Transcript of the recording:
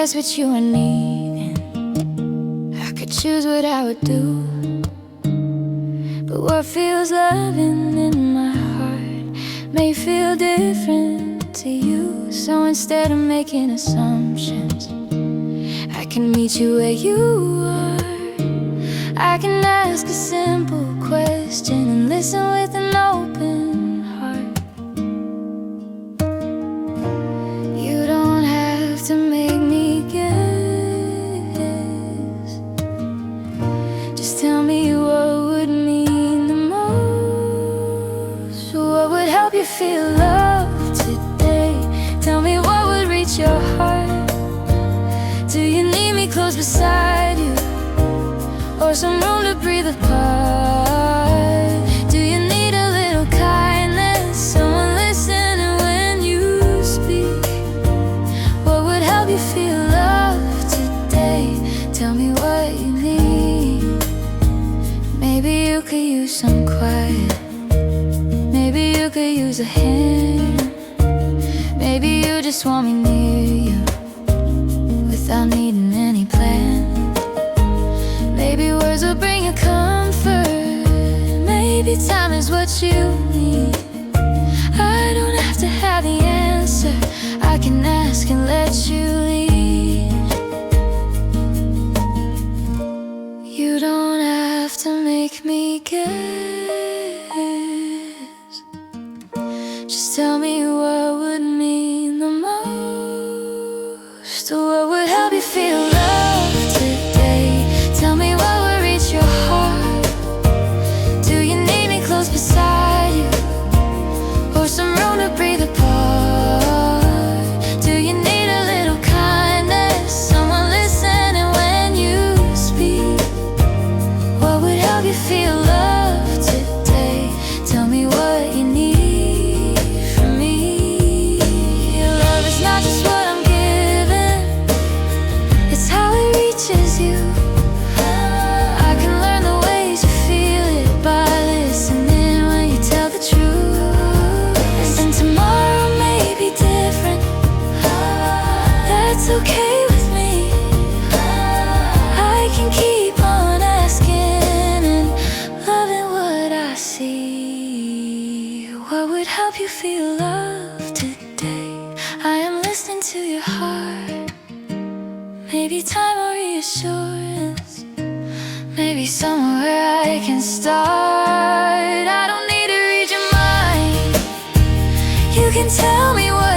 just what you are needing. I could choose what I would do, but what feels loving in my heart may feel different to you. So instead of making assumptions, I can meet you where you are. I can ask a simple question and listen with an open heart. You don't have to make me guess. Just tell me what would mean the most. What would help you feel loved today? Tell me what would reach your heart. Do you need me close beside you, or some room to breathe apart? Do you need a little kindness, someone listening when you speak? What would help you feel loved today? Tell me what you need. Maybe you could use some quiet. Maybe you could use a hand. Maybe you just want me near you without needing any plan. Maybe words will bring you comfort. Maybe time is what you need. I don't have to have the answer. I can ask and let you lead. You don't have to make me guess. Just tell me what would mean the most. What would help you feel loved today? Tell me what would reach your heart. Do you need me close beside you, or some room to breathe apart? Do you need a little kindness, someone listening when you speak? What would help you feel loved today? Tell me what you need from me. Your love is not just what I'm giving, it's how it reaches you. It's okay with me. I can keep on asking and loving what I see. What would help you feel loved today? I am listening to your heart. Maybe time or reassurance. Maybe somewhere I can start. I don't need to read your mind. You can tell me what